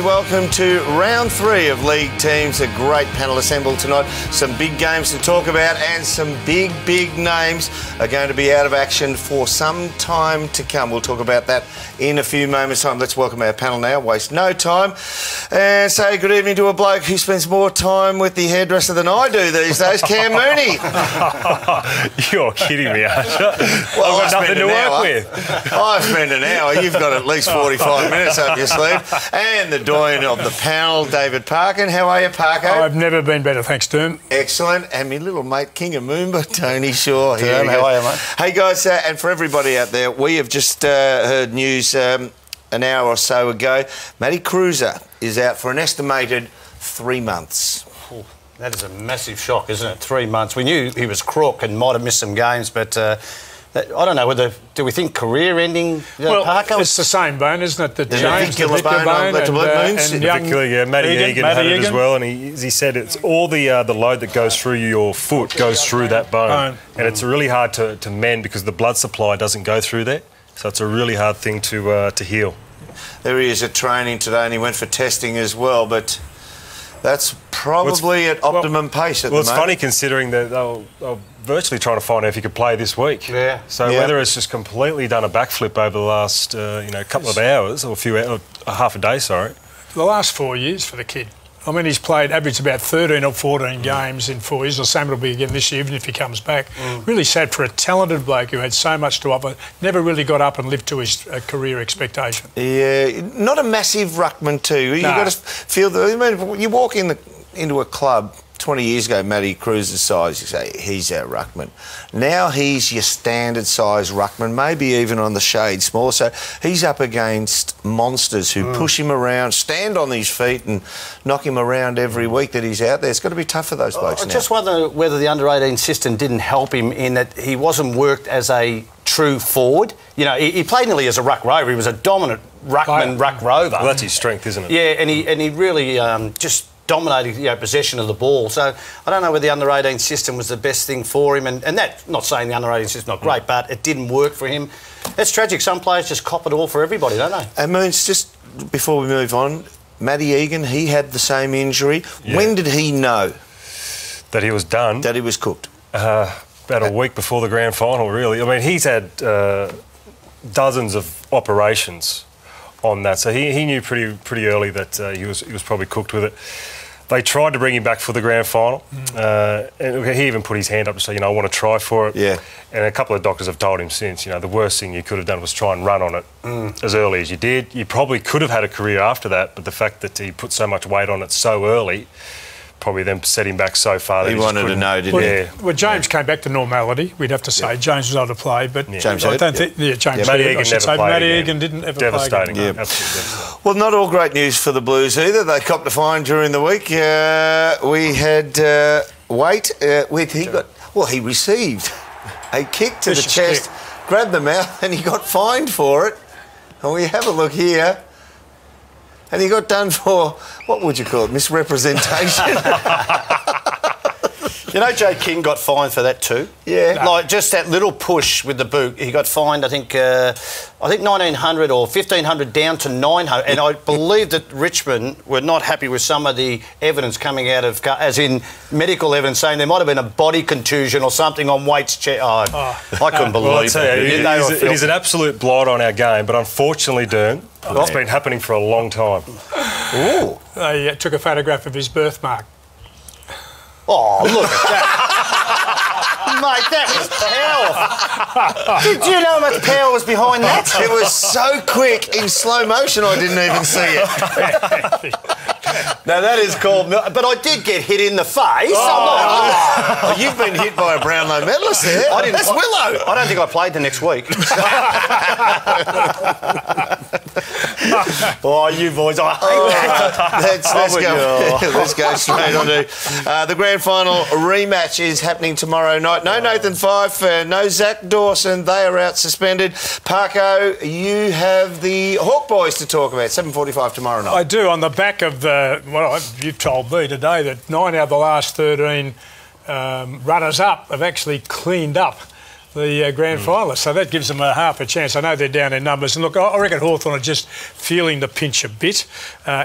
welcome to round 3 of League Teams. A great panel assembled tonight. Some big games to talk about and some big names are going to be out of action for some time to come. We'll talk about that in a few moments' time. Let's welcome our panel now, waste no time, and say good evening to a bloke who spends more time with the hairdresser than I do these days, Cam Mooney. You're kidding me, aren't you? Well, I've got nothing to work with. I've spent an hour. You've got at least 45 minutes up your sleeve. And the doyen of the panel, David Parkin. How are you, Parko? I've never been better, thanks, Derm. Excellent. And my little mate, King of Moomba, Tony Shaw. Derm, how are you, mate? Hey, guys, and for everybody out there, we have just heard news an hour or so ago. Matty Kreuzer is out for an estimated 3 months. Oh, that is a massive shock, isn't it? 3 months. We knew he was crook and might have missed some games, but I don't know whether... Do we think career-ending Parker? It's the same bone, isn't it? The James, the Victor bone, and young Matty Egan had it as well, and he said it's all the load that goes through your foot goes through that bone. And it's really hard to mend because the blood supply doesn't go through there. So it's a really hard thing to heal. There he is at training today, and he went for testing as well, but that's probably at optimum pace at the moment. Well, it's funny considering that they're virtually trying to find out if he could play this week. Yeah. So whether it's just completely done a backflip over the last couple of hours or half a day, sorry. The last 4 years for the kid. I mean, he's played, averaged about 13 or 14 games in 4 years. The same it'll be again this year, even if he comes back. Really sad for a talented bloke who had so much to offer. Never really got up and lived to his career expectation. Yeah, not a massive ruckman too. You've got to feel that. I mean, you walk into a club 20 years ago, Matty Kreuzer's size, you say, he's our ruckman. Now he's your standard size ruckman, maybe even on the shade smaller. So he's up against monsters who push him around, stand on his feet and knock him around every week that he's out there. It's got to be tough for those blokes now. I just wonder whether the under-18 system didn't help him in that he wasn't worked as a true forward. You know, he played nearly as a ruck rover. He was a dominant ruckman, ruck rover. Well, that's his strength, isn't it? Yeah, and he really just dominating possession of the ball. So I don't know whether the under-18 system was the best thing for him, and that, not saying the under-18 system's not great, but it didn't work for him. It's tragic. Some players just cop it all for everybody, don't they? And Moons, just before we move on, Matty Egan, he had the same injury. Yeah. When did he know that he was done? That he was cooked? About a week before the grand final, really. I mean, he's had dozens of operations on that, so he knew pretty early that he was probably cooked with it. They tried to bring him back for the grand final, and he even put his hand up to say, I want to try for it. Yeah. And a couple of doctors have told him since, the worst thing you could have done was try and run on it as early as you did. You probably could have had a career after that, but the fact that he put so much weight on it so early probably then set him back so far that he wanted to know, didn't he? Well, James came back to normality, we'd have to say. James was able to play, but James I don't think... Yeah, James Matty Egan never played. Matty Egan didn't ever play again. Devastating. Absolutely devastating. Well, not all great news for the Blues either. They copped a fine during the week. We had he received a kick to the chest, grabbed the mouth, and he got fined for it. And we have a look here. And he got done for, what would you call it, misrepresentation? Jay King got fined for that too. Yeah. Like, just that little push with the boot. He got fined, I think 1,900 or 1,500 down to 900. And I believe that Richmond were not happy with some of the evidence coming out of, as in medical evidence, saying there might have been a body contusion or something on Waite's chest. I couldn't believe it. It is an absolute blight on our game, but unfortunately, Dern, it's been happening for a long time. Ooh. They took a photograph of his birthmark. Oh, look at that. Mate, that was powerful. Did you know how much power was behind that? It was so quick, in slow motion, I didn't even see it. Now, that is called... But I did get hit in the face. You've been hit by a Brownlow medalist there. That's Willow. I don't think I played the next week. Oh, you boys, I hate that. Let's go straight on to the grand final rematch is happening tomorrow night. No Nathan Fyfe, no Zach Dawson. They are out suspended. Parko, you have the Hawk Boys to talk about. 7:45 tomorrow night. I do, on the back of the... Well, you've told me today that 9 out of the last 13 runners-up have actually cleaned up the grand finalists. So that gives them a half a chance. I know they're down in numbers. And look, I reckon Hawthorn are just feeling the pinch a bit.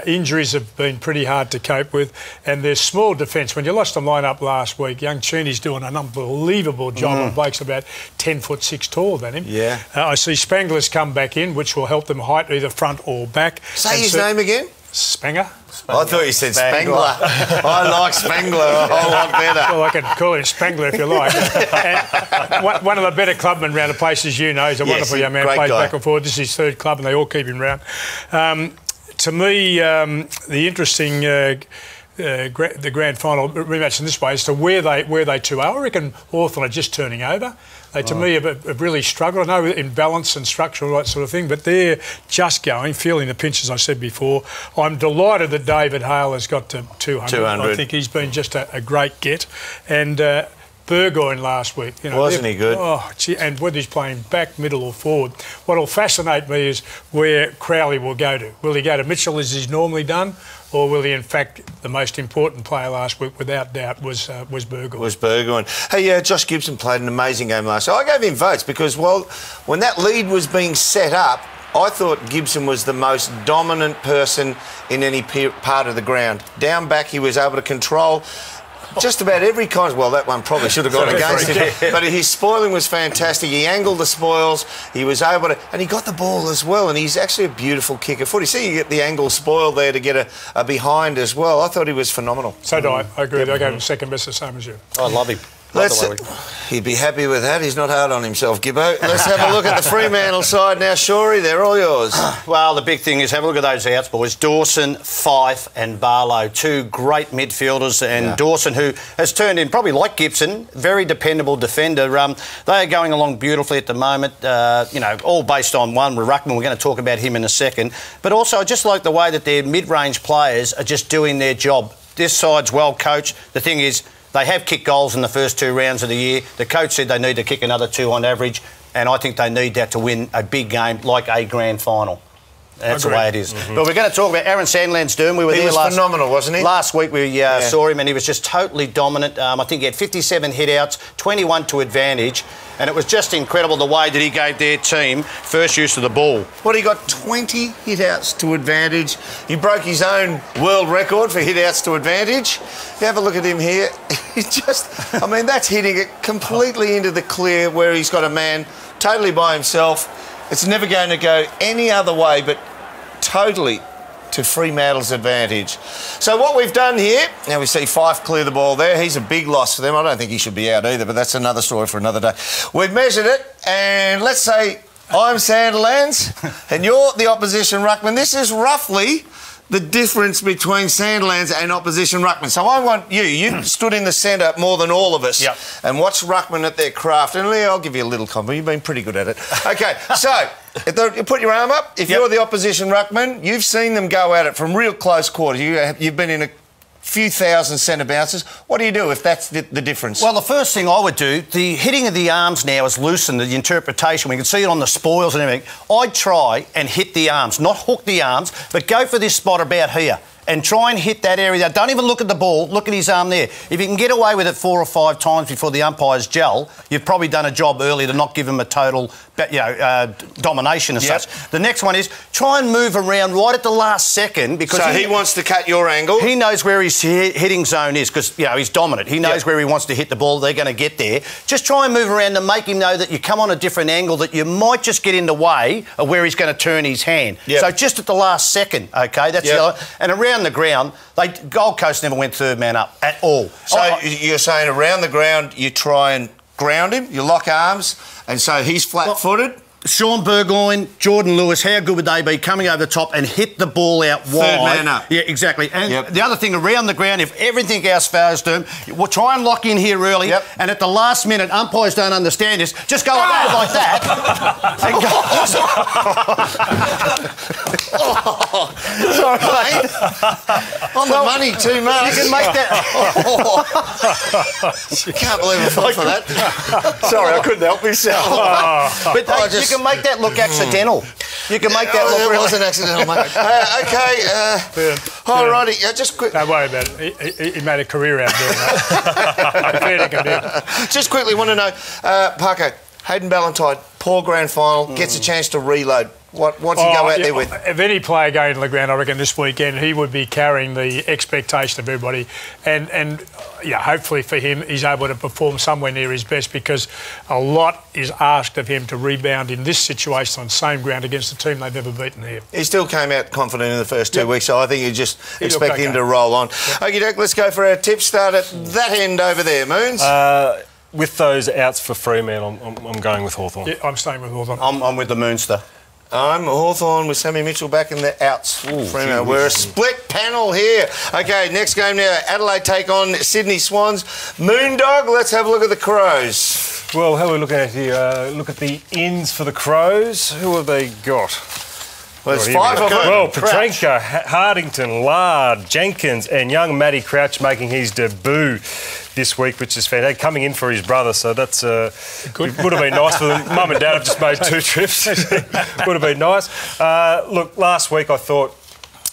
Injuries have been pretty hard to cope with. And their small defence, when you lost the line-up last week, young Cheney's doing an unbelievable job. And Blake's about 10'6" taller than him. Yeah. I see Spangler's come back in, which will help them height either front or back. Say his name again. Spanger. I thought you said Spangler. I like Spangler a whole lot better. Well, I could call him Spangler if you like. And one of the better clubmen around the place, as you know. He's a wonderful young man, plays back and forward. This is his third club and they all keep him round. To me, the interesting... the grand final rematch in this way as to where they two are. I reckon Hawthorn are just turning over. They, to me, have really struggled. I know in balance and structure, all that sort of thing, but they're just going, feeling the pinch, as I said before. I'm delighted that David Hale has got to 200. I think he's been just a great get. And Burgoyne last week. Wasn't he good? Oh, gee, and whether he's playing back, middle or forward. What will fascinate me is where Crowley will go to. Will he go to Mitchell as he's normally done? Or will he, in fact, the most important player last week, without doubt, was Burgoyne. Was Burgoyne. Hey, Josh Gibson played an amazing game last night. I gave him votes because, well, when that lead was being set up, I thought Gibson was the most dominant person in any part of the ground. Down back, he was able to control just about every kind. Well, that one probably should have gone against him. But his spoiling was fantastic. He angled the spoils. He was able to... And he got the ball as well. And he's actually a beautiful kicker footy. See, you get the angle spoil there to get a behind as well. I thought he was phenomenal. So do I. I agree with you. I gave him second best, the same as you. I love him. He'd be happy with that. He's not hard on himself, Gibbo. Let's have a look at the Fremantle side now. Shorey, they're all yours. Well, the big thing is have a look at those outs, boys. Dawson, Fife and Barlow, two great midfielders. And Dawson, who has turned in, probably like Gibson, very dependable defender. They are going along beautifully at the moment, all based on one with Ruckman. We're going to talk about him in a second. But also, I just like the way that their mid-range players are just doing their job. This side's well coached. The thing is, they have kicked goals in the first 2 rounds of the year. The coach said they need to kick another 2 on average, and I think they need that to win a big game like a grand final. That's the way it is. But we're going to talk about Aaron Sandland's doom. We were there last... phenomenal, wasn't he? Last week we saw him and he was just totally dominant. I think he had 57 hit-outs, 21 to advantage, and it was just incredible the way that he gave their team first use of the ball. Well, he got 20 hit-outs to advantage. He broke his own world record for hit-outs to advantage. You have a look at him here. He just... I mean, that's hitting it completely into the clear where he's got a man totally by himself. It's never going to go any other way but totally to Fremantle's advantage. So what we've done here, now we see Fife clear the ball there. He's a big loss for them. I don't think he should be out either, but that's another story for another day. We've measured it, and let's say I'm Sandilands and you're the opposition ruckman. This is roughly the difference between Sandilands and opposition ruckman. So I want you stood in the centre more than all of us and watch ruckman at their craft. And Leo, I'll give you a little compliment. You've been pretty good at it. OK, so you put your arm up. If you're the opposition ruckman, you've seen them go at it from real close quarters. You've been in a few thousand centre bounces. What do you do if that's the difference? Well, the first thing I would do, the hitting of the arms now is loosened, the interpretation. We can see it on the spoils and everything. I'd try and hit the arms, not hook the arms, but go for this spot about here and try and hit that area. Don't even look at the ball. Look at his arm there. If you can get away with it 4 or 5 times before the umpires gel, you've probably done a job early to not give him a total, domination as such. The next one is try and move around right at the last second because he wants to cut your angle. He knows where his hitting zone is because he's dominant. He knows where he wants to hit the ball. They're going to get there. Just try and move around to make him know that you come on a different angle, that you might just get in the way of where he's going to turn his hand. So just at the last second, OK, that's the other. And around the ground, Gold Coast never went third man up at all. So you're saying around the ground you try and ground him, you lock arms, and so he's flat-footed? Sean Burgoyne, Jordan Lewis, how good would they be coming over the top and hit the ball out wide? Third man up. Yeah, exactly. And the other thing, around the ground, if everything else fails to him, we'll try and lock in here early, and at the last minute, umpires don't understand this, just go like that. And Sorry, mate. On the money too much. You can make that... Can't believe I fell for that. Sorry, I couldn't help myself. But you can make that look accidental. You can make that look... It wasn't accidental, mate. OK. All righty. Just quick... Don't worry about it. He made a career out of doing that. Just quickly want to know, Parko, Hayden Ballantyne, poor grand final, gets a chance to reload. What's he go out there with? If any player going to the ground, I reckon this weekend he would be carrying the expectation of everybody, and hopefully for him he's able to perform somewhere near his best, because a lot is asked of him to rebound in this situation on the same ground against a team they've never beaten here. He still came out confident in the first 2 weeks, so I think you just expect him to roll on. Okay, Doc, let's go for our tips. Start at that end over there, Moons. With those outs for Fremantle, I'm going with Hawthorn. Yeah, I'm staying with Hawthorn. I'm with the Moonster. I'm Hawthorn with Sammy Mitchell back in the outs. Fremantle. We're a split panel here. Okay, next game now. Adelaide take on Sydney Swans. Moondog, let's have a look at the Crows. Well, how are we looking at here? Look at the ins for the Crows. Who have they got? Well, there's 5 of them. Well, Petrenko, Hardington, Lard, Jenkins and young Matty Crouch making his debut this week, which is fantastic, coming in for his brother, so that's good. It would have been nice for them. Mum and Dad have just made 2 trips. Would have been nice. Look, last week I thought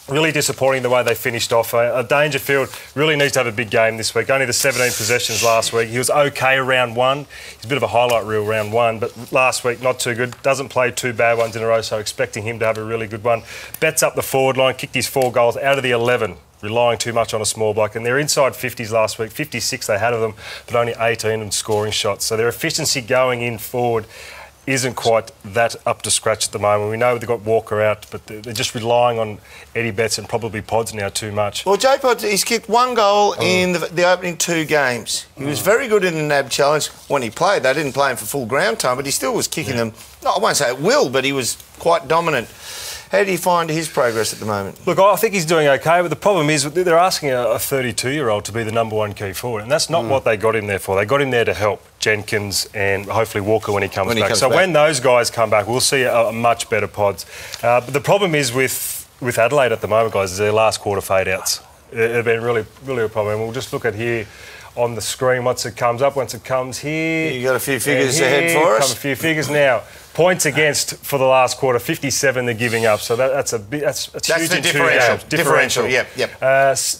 really disappointing the way they finished off. Dangerfield really needs to have a big game this week. Only the 17 possessions last week. He was okay round 1. He's a bit of a highlight reel round 1, but last week not too good. Doesn't play 2 bad ones in a row, so expecting him to have a really good one. Bets up the forward line, kicked his 4 goals out of the 11. Relying too much on a small bloke, and they're inside 50s last week. 56 they had of them, but only 18 in scoring shots. So their efficiency going in forward isn't quite that up to scratch at the moment. We know they've got Walker out, but they're just relying on Eddie Betts and probably Pods now too much. Well, J-Pod, he's kicked 1 goal in the opening 2 games. He was very good in the NAB challenge when he played. They didn't play him for full ground time, but he still was kicking them. No, I won't say at will, but he was quite dominant. How do you find his progress at the moment? Look, I think he's doing okay, but the problem is they're asking a 32-year-old to be the number 1 key forward, and that's not what they got him there for. They got him there to help Jenkins and hopefully Walker when he comes back. So when those guys come back, we'll see a much better Pods. But the problem is with Adelaide at the moment, guys, is their last quarter fade-outs. It's been really a problem. And we'll just look at here on the screen once it comes up. Once it comes here... You got a few figures ahead for us? Come a few figures now. Points against for the last quarter, 57 they're giving up. So that's huge in 2 games. Differential, yep.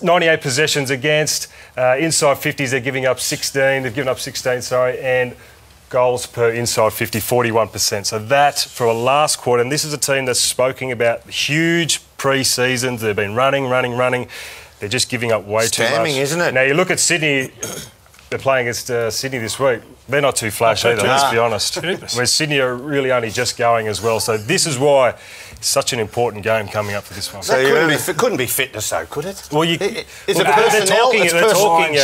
98 possessions against. Inside 50s they're giving up 16. They've given up 16, and goals per inside 50, 41%. So that for a last quarter, and this is a team that's spoken about huge pre-seasons. They've been running. They're just giving up way too much. Isn't it? Now you look at Sydney. They're playing against Sydney this week. They're not too flash either, let's be honest. Where Sydney are really only just going as well. So this is why it's such an important game coming up for this one. So couldn't be fitness, though, could it? Well, is it personnel? They're talking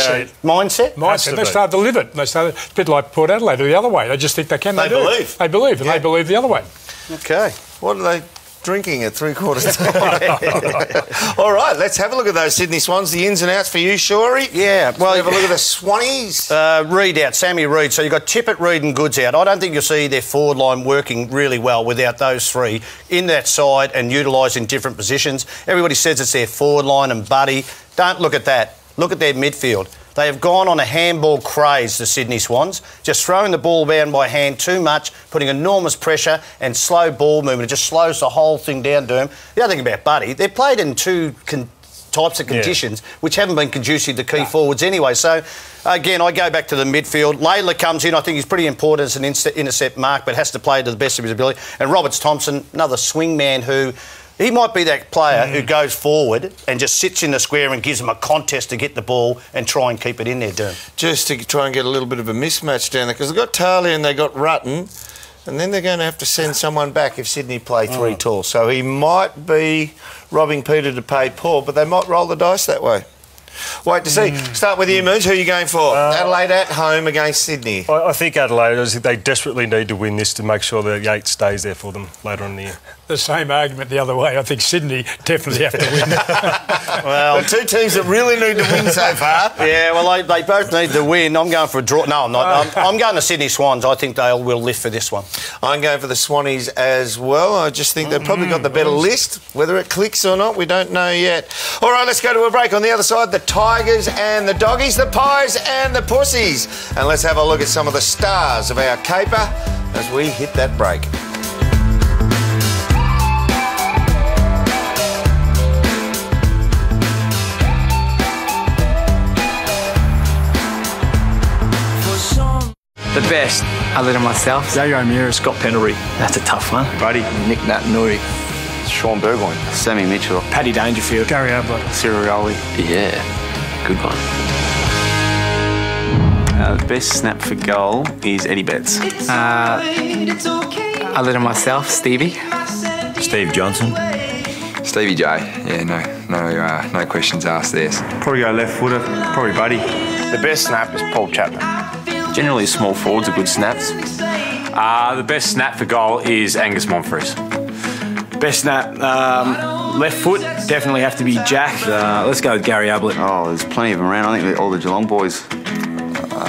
mindset. They started to live it. They started a bit like Port Adelaide the other way. They just think they can. They believe, and they believe the other way. Okay. What are they drinking at 3/4 time? All right, let's have a look at those Sydney Swans, the ins and outs for you, Shorey. Yeah, well... have a look at the Swannies. Reid out, Sammy Reid. So you've got Tippett, Reid and Goods out. I don't think you'll see their forward line working really well without those 3 in that side and utilising different positions. Everybody says it's their forward line and Buddy. Don't look at that. Look at their midfield. They have gone on a handball craze, the Sydney Swans, just throwing the ball down by hand too much, putting enormous pressure and slow ball movement. It just slows the whole thing down to them. The other thing about Buddy, they've played in 2 types of conditions which haven't been conducive to key forwards anyway. So, again, I go back to the midfield. Layla comes in. I think he's pretty important as an intercept mark, but has to play to the best of his ability. And Roberts-Thompson, another swing man who... He might be that player who goes forward and just sits in the square and gives them a contest to get the ball and try and keep it in there, Doom. Just to try and get a little bit of a mismatch down there, because they've got Talia and they've got Rutten, and then they're going to have to send someone back if Sydney play 3 tall. So he might be robbing Peter to pay Paul, but they might roll the dice that way. Wait to see. Start with you, Moons. Who are you going for? Adelaide at home against Sydney. I think Adelaide, they desperately need to win this to make sure the 8 stays there for them later on in the year. The same argument the other way. I think Sydney definitely have to win. Well, the 2 teams that really need to win so far. Yeah, well, they both need to win. I'm going for a draw. No, I'm not. I'm going to Sydney Swans. I think they will lift for this one. I'm going for the Swannies as well. I just think they've probably got the better list. Whether it clicks or not, we don't know yet. All right, let's go to a break. On the other side, the Tigers and the Doggies, the Pies and the Pussies. And let's have a look at some of the stars of our caper as we hit that break. The best Other than myself, Jago O'Meara, Scott Pendlebury. that's a tough one. Buddy. Nick Naitanui, Sean Burgoyne, Sammy Mitchell, Paddy Dangerfield. Gary Ablett. Sirioli. Yeah, good one. The best snap for goal is Eddie Betts. Other than myself, Stevie. Steve Johnson. Stevie J. Yeah, no questions asked there. Probably go left footer. Probably Buddy. The best snap is Paul Chapman. Generally, small forwards are good snaps. The best snap for goal is Angus Monfries. Best snap, left foot, definitely have to be Jack. Let's go with Gary Ablett. Oh, there's plenty of them around. I think all the Geelong boys.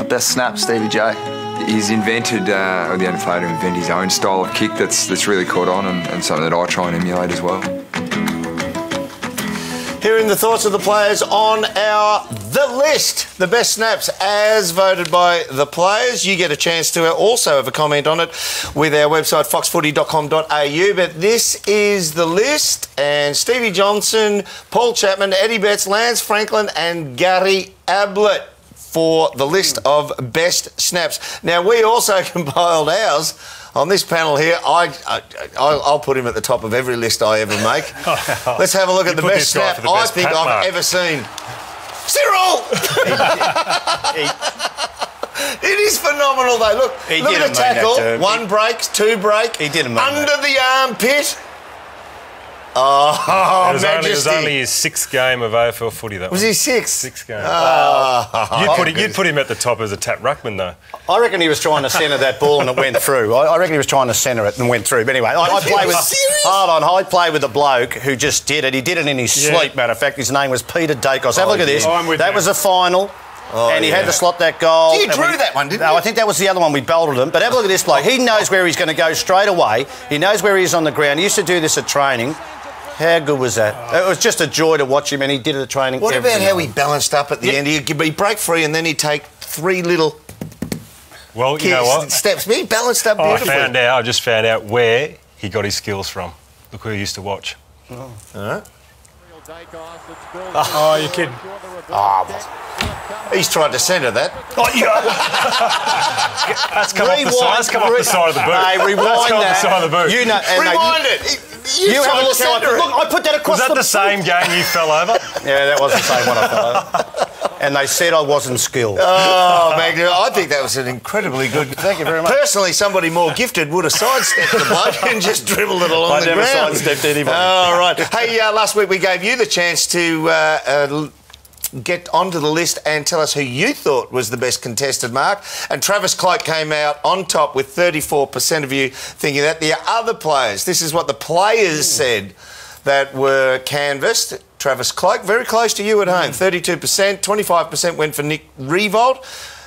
Best snap, Stevie J. He's invented, or the only player to invent his own style of kick that's really caught on and something that I try and emulate as well. Hearing the thoughts of the players on The List, the best snaps as voted by the players. You get a chance to also have a comment on it with our website foxfooty.com.au. But this is The List, and Stevie Johnson, Paul Chapman, Eddie Betts, Lance Franklin and Gary Ablett for the list of best snaps. Now, we also compiled ours. On this panel here, I'll put him at the top of every list I ever make. Let's have a look at the best snap I think I've ever seen. Cyril! It is phenomenal, though. Look at the tackle. One break, two break. He didn't mean under the armpit. It was only his sixth game of AFL footy. That was his sixth? Sixth game. You'd put him at the top as a tap ruckman, though. I reckon he was trying to centre that ball and it went through. I reckon he was trying to centre it and went through. But anyway, I played with a bloke who just did it. He did it in his sleep, matter of fact. His name was Peter Dacos. Have a look at this. That was a final. And he had to slot that goal. You drew that one, didn't you? No, I think that was the other one. We belted him. But have a look at this bloke. He knows where he's going to go straight away. He knows where he is on the ground. He used to do this at training. How good was that? It was just a joy to watch him, and he did it at training. What about how he balanced up at the end? He'd break free, and then he'd take three little you know what? steps. He balanced up beautifully. I just found out where he got his skills from. Look who he used to watch. All right. Oh, you're kidding. He's tried to centre that. That's come off the side of the boot. Hey, rewind that. Off the side of the boot. You know, rewind it. You have a look how I put that across. Was that the same game you fell over? Yeah, that was the same one I fell over. And they said I wasn't skilled. Oh, Magna, I think that was an incredibly good... Thank you very much. Personally, somebody more gifted would have sidestepped the bloke and just dribbled it along the ground. I never sidestepped anybody. All right. Hey, last week we gave you the chance to get onto the list and tell us who you thought was the best contested mark. And Travis Cloke came out on top with 34% of you thinking that. The other players, this is what the players said that were canvassed. Travis Cloke, very close to you at home, 32%. 25% went for Nick Riewoldt.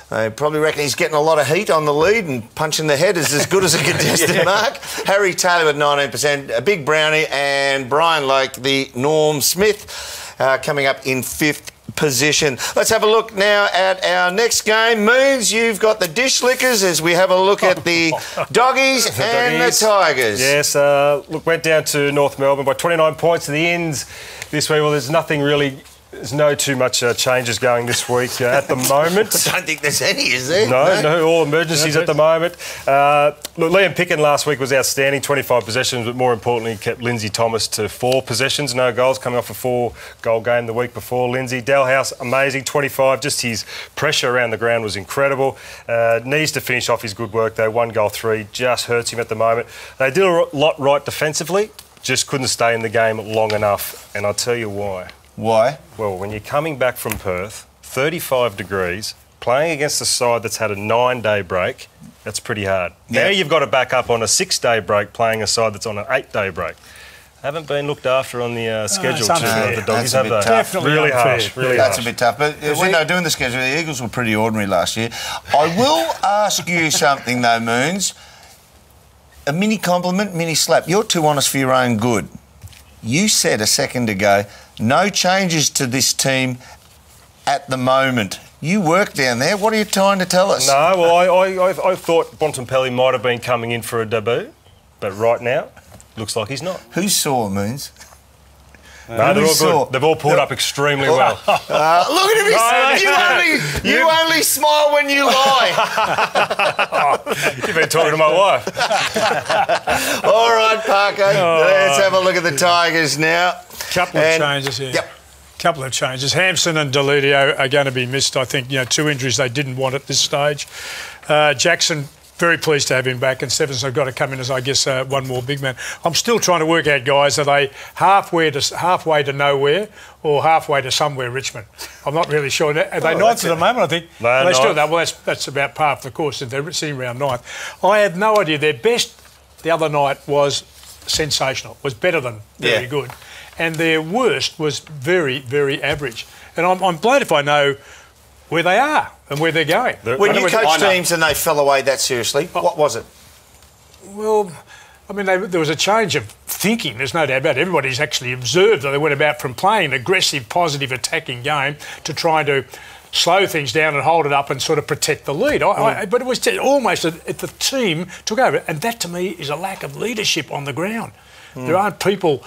They probably reckon he's getting a lot of heat on the lead and punching the head is as good as a contested mark. Harry Taylor at 19%, a big brownie, and Brian Lake, the Norm Smith, coming up in fifth position. Let's have a look now at our next game. Moons, you've got the Dish Lickers as we have a look at the Doggies and the Tigers. Yes, look, went down to North Melbourne by 29 points to the Ends this week. Well, there's nothing really... There's no too much changes going this week at the moment. I don't think there's any, is there? No, all emergencies at the moment. Look, Liam Picken last week was outstanding, 25 possessions, but more importantly kept Lindsay Thomas to 4 possessions, no goals, coming off a 4-goal game the week before. Lindsay Dalhouse, amazing, 25. Just his pressure around the ground was incredible. Needs to finish off his good work, though. 1 goal, 3, just hurts him at the moment. They did a lot right defensively, just couldn't stay in the game long enough, and I'll tell you why. Why? Well, when you're coming back from Perth, 35 degrees, playing against a side that's had a 9-day break, that's pretty hard. Yep. Now you've got to back up on a 6-day break, playing a side that's on an 8-day break. Haven't been looked after on the schedule to the Doggies, have they? Definitely really unfair. harsh. Really That's harsh. a bit tough. But when they were doing the schedule, the Eagles were pretty ordinary last year. I will ask you something, though, Moons. A mini compliment, mini slap. You're too honest for your own good. You said a second ago, no changes to this team at the moment. You work down there. What are you trying to tell us? No, well, I thought Bontempelli might have been coming in for a debut, but right now, looks like he's not. Who saw, Moons? No, they're all good. They've all pulled up extremely well. Look at him. You You only smile when you lie. You've been talking to my wife. All right, Parko. Let's have a look at the Tigers now. Couple of changes here. Yep. Couple of changes. Hampson and Deledio are going to be missed. I think, 2 injuries they didn't want at this stage. Jackson, very pleased to have him back, and Stevenson have got to come in as, I guess, one more big man. I'm still trying to work out, guys, are they halfway to nowhere or halfway to somewhere, Richmond? I'm not really sure. Are they ninth at the moment, I think? No, they still, well, that's about par for the course. They're sitting around ninth. I have no idea. Their best the other night was sensational, was better than very good. And their worst was very, very average. And I'm glad if I know where they are and where they're going. When you coach teams and they fell away that seriously, what was it? Well, I mean, there was a change of thinking, there's no doubt about it. Everybody's actually observed that they went about from playing an aggressive, positive, attacking game to trying to slow things down and hold it up and sort of protect the lead. But it was almost the team took over. And that, to me, is a lack of leadership on the ground. There aren't people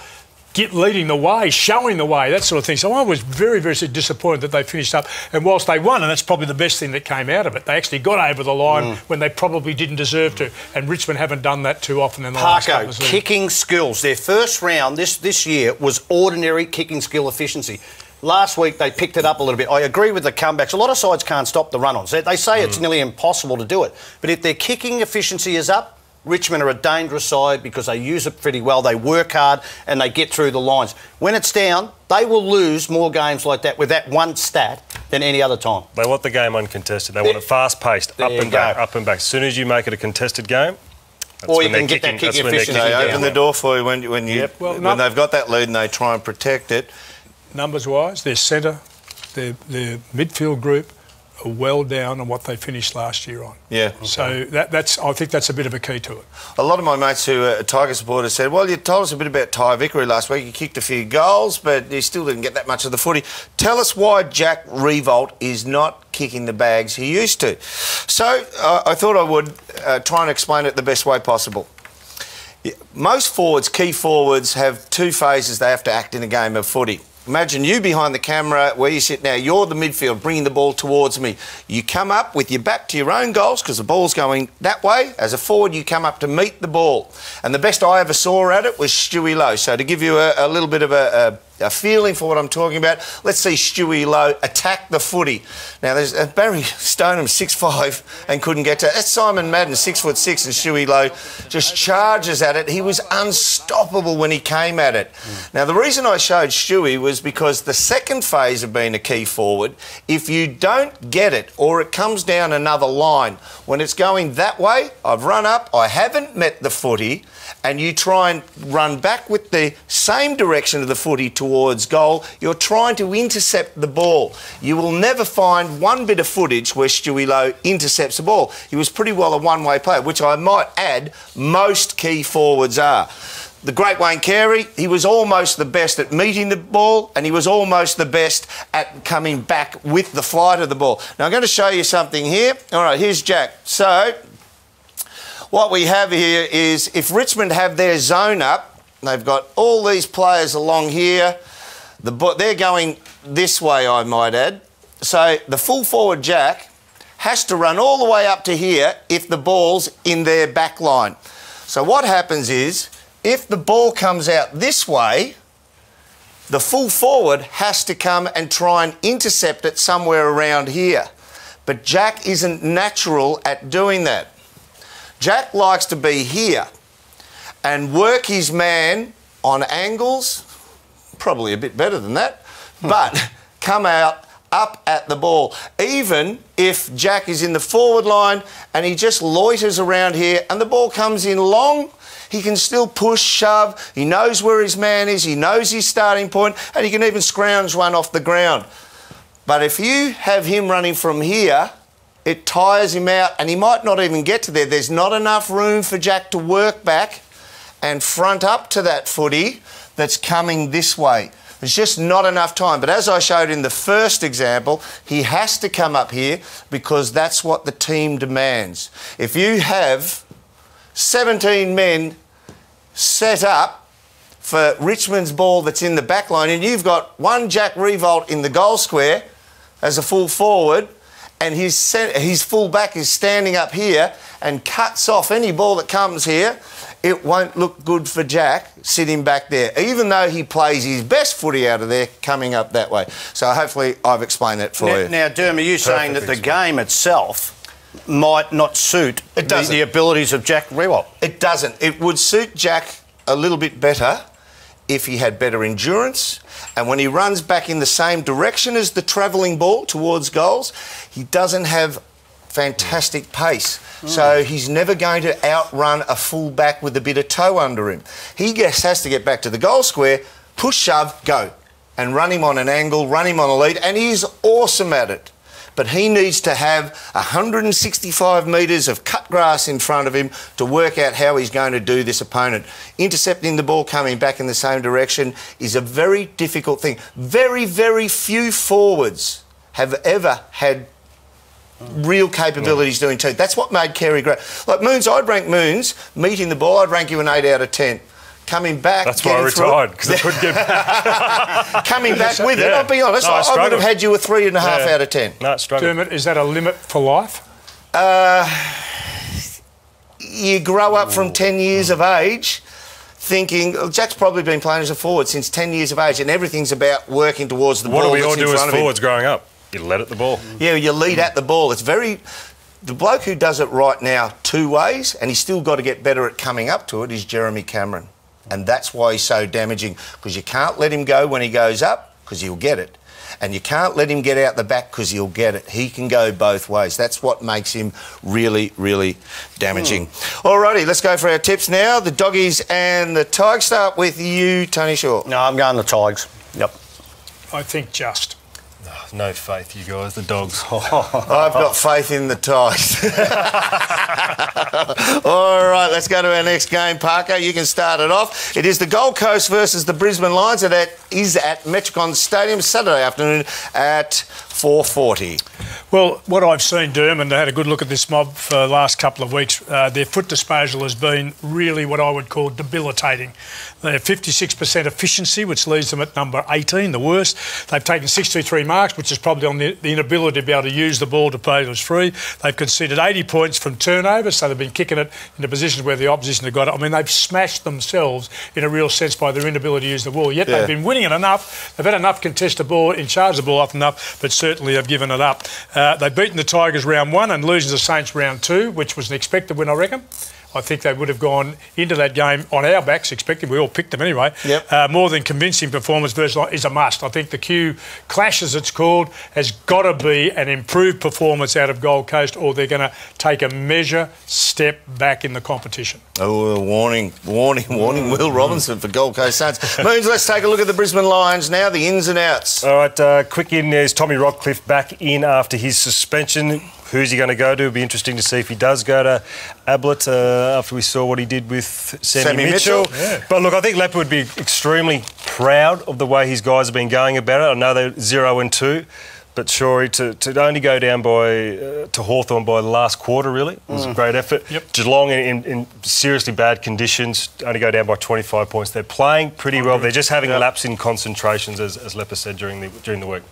leading the way, showing the way, that sort of thing. So I was very, very disappointed that they finished up. And whilst they won, and that's probably the best thing that came out of it, they actually got over the line when they probably didn't deserve to. And Richmond haven't done that too often in the last couple of seasons. Kicking skills. Their first round this year was ordinary kicking skill efficiency. Last week they picked it up a little bit. I agree with the comebacks. A lot of sides can't stop the run-ons. They say it's nearly impossible to do it. But if their kicking efficiency is up, Richmond are a dangerous side because they use it pretty well, they work hard and they get through the lines. When it's down, they will lose more games like that with that one stat than any other time. They want the game uncontested. They want it fast-paced, up and back, up and back. As soon as you make it a contested game, or you can get that kick efficiency. They open the door for you when they've got that lead and they try and protect it. Numbers-wise, their centre, their midfield group are well down on what they finished last year on. Yeah. So I think that's a bit of a key to it. A lot of my mates who are Tiger supporters said, well, you told us a bit about Ty Vickery last week. You kicked a few goals, but you still didn't get that much of the footy. Tell us why Jack Riewoldt is not kicking the bags he used to. So I thought I would try and explain it the best way possible. Most forwards, key forwards, have two phases they have to act in a game of footy. Imagine you behind the camera where you sit now. You're the midfield bringing the ball towards me. You come up with your back to your own goals because the ball's going that way. As a forward, you come up to meet the ball. And the best I ever saw at it was Stewie Lowe. So to give you a little bit of a feeling for what I'm talking about, let's see Stewie Lowe attack the footy. Now, there's Barry Stoneham, 6'5", and couldn't get to it. That's Simon Madden, 6'6", and Stewie Lowe just charges at it. He was unstoppable when he came at it. Now, the reason I showed Stewie was because the second phase of being a key forward, if you don't get it or it comes down another line, when it's going that way, I've run up, I haven't met the footy, and you try and run back with the same direction of the footy towards goal, you're trying to intercept the ball. You will never find one bit of footage where Stewie Lowe intercepts the ball. He was pretty well a one-way player, which I might add most key forwards are. The great Wayne Carey, he was almost the best at meeting the ball and he was almost the best at coming back with the flight of the ball. Now, I'm going to show you something here. All right, here's Jack. So what we have here is if Richmond have their zone up, they've got all these players along here. They're going this way, I might add. So the full forward Jack has to run all the way up to here if the ball's in their back line. So what happens is, if the ball comes out this way, the full forward has to come and try and intercept it somewhere around here. But Jack isn't natural at doing that. Jack likes to be here and work his man on angles, probably a bit better than that, but come out up at the ball. Even if Jack is in the forward line and he just loiters around here and the ball comes in long, he can still push, shove, he knows where his man is, he knows his starting point, and he can even scrounge one off the ground. But if you have him running from here, it tires him out and he might not even get to there. There's not enough room for Jack to work back and front up to that footy that's coming this way. There's just not enough time. But as I showed in the first example, he has to come up here because that's what the team demands. If you have 17 men set up for Richmond's ball that's in the back line and you've got one Jack Riewoldt in the goal square, as a full forward and his full back is standing up here and cuts off any ball that comes here, it won't look good for Jack sitting back there, even though he plays his best footy out of there coming up that way. So hopefully I've explained that for you. Now, Derm, are you saying that the game itself might not suit the abilities of Jack Riewoldt? It doesn't. It would suit Jack a little bit better if he had better endurance, and when he runs back in the same direction as the travelling ball towards goals, he doesn't have fantastic pace. So he's never going to outrun a full back with a bit of toe under him. He has to get back to the goal square, push, shove, go, and run him on an angle, run him on a lead, and he's awesome at it. But he needs to have 165 metres of cut grass in front of him to work out how he's going to do this opponent. Intercepting the ball coming back in the same direction is a very difficult thing. Very, very few forwards have ever had real capabilities doing too. That's what made Carey great. Like Moons, I'd rank Moons, meeting the ball, I'd rank you an 8 out of 10. Coming back, that's why I retired, because I couldn't get back. Coming back with it, I'll be honest, I would have had you a 3.5 out of 10. No, struggled. Dermot, is that a limit for life? You grow up from 10 years of age thinking, Jack's probably been playing as a forward since 10 years of age, and everything's about working towards the ball. What do we all that's in do as front of him. forwards growing up? You let at the ball. Yeah, you lead at the ball. It's very... The bloke who does it right now 2 ways, and he's still got to get better at coming up to it, is Jeremy Cameron. And that's why he's so damaging, because you can't let him go when he goes up, because he'll get it. And you can't let him get out the back, because he'll get it. He can go both ways. That's what makes him really, really damaging. Alrighty, let's go for our tips now. The Doggies and the Tigers. Start with you, Tony Shaw. No, I'm going the Tigers. Yep. I think just. No faith, you guys, the Dogs. I've got faith in the Tigers. All right, let's go to our next game. Parker, you can start it off. It is the Gold Coast versus the Brisbane Lions. That is at Metricon Stadium Saturday afternoon at 4:40. Well, what I've seen, Derm, and I had a good look at this mob for the last couple of weeks, their foot disposal has been really what I would call debilitating. They have 56% efficiency, which leaves them at number 18, the worst. They've taken 63 marks, which is probably on the inability to be able to use the ball to play as free. They've conceded 80 points from turnovers, so they've been kicking it into positions where the opposition have got it. I mean, they've smashed themselves in a real sense by their inability to use the ball. Yet they've been winning it enough. They've had enough contested ball, in charge of the ball often enough, but certainly have given it up. They've beaten the Tigers round 1 and losing the Saints round 2, which was an expected win, I reckon. I think they would have gone into that game on our backs, expecting we all picked them anyway. Yep. More than convincing performance versus is a must. I think the Q Clash, as it's called, has got to be an improved performance out of Gold Coast, or they're going to take a measure step back in the competition. Oh, warning, Will Robinson for Gold Coast Saints. Moons, let's take a look at the Brisbane Lions now, the ins and outs. All right, quick in, there's Tommy Rockcliffe back in after his suspension. Who's he going to go to? It'll be interesting to see if he does go to Ablett after we saw what he did with Sammy Mitchell. Yeah. But look, I think Leopard would be extremely proud of the way his guys have been going about it. I know they're 0-2, but Shorey to only go down by to Hawthorn by the last quarter, really, was a great effort. Yep. Geelong in seriously bad conditions, only go down by 25 points. They're playing pretty well. They're just having a lapse in concentrations, as Leper said during the week.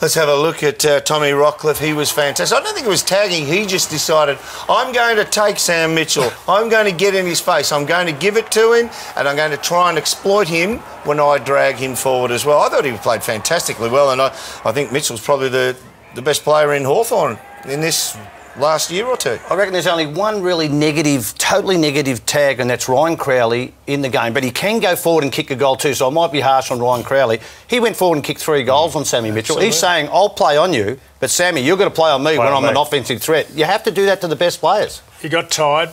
Let's have a look at Tommy Rockcliffe. He was fantastic. I don't think it was tagging. He just decided, I'm going to take Sam Mitchell. I'm going to get in his face. I'm going to give it to him, and I'm going to try and exploit him when I drag him forward as well. I thought he played fantastically well, and I think Mitchell's probably the best player in Hawthorn in this last year or two. I reckon there's only one really negative, totally negative tag, and that's Ryan Crowley in the game. But he can go forward and kick a goal too, so I might be harsh on Ryan Crowley. He went forward and kicked 3 goals on Sammy Mitchell. Absolutely. He's saying, I'll play on you, but Sammy, you're going to play on me when I'm an offensive threat. You have to do that to the best players. He got tired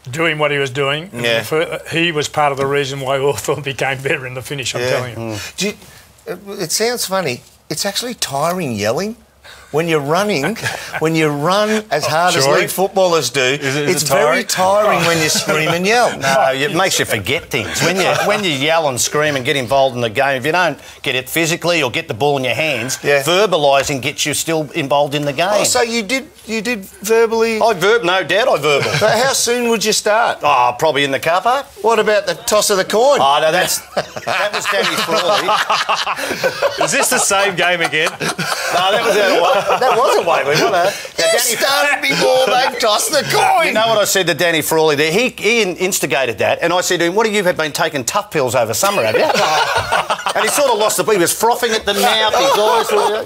doing what he was doing. Yeah. He was part of the reason why Hawthorn became better in the finish, I'm telling you. It sounds funny. It's actually tiring yelling. When you're running, when you run as hard as league footballers do, it's very tiring when you scream and yell. No, it makes you forget things. When you yell and scream and get involved in the game, if you don't get it physically or get the ball in your hands, verbalising gets you still involved in the game. Oh, so you did verbally? No doubt I verbal. So how soon would you start? Oh, probably in the car park. What about the toss of the coin? Oh, no, that was Danny Frawley. Is this the same game again? No, that was out of way. That was a way we won it. You started before they tossed the coin. You know what I said to Danny Frawley there? He instigated that, and I said to him, "What have you been taking tough pills over summer, have you?" And he sort of lost the beat. He was frothing at the mouth. His eyes were...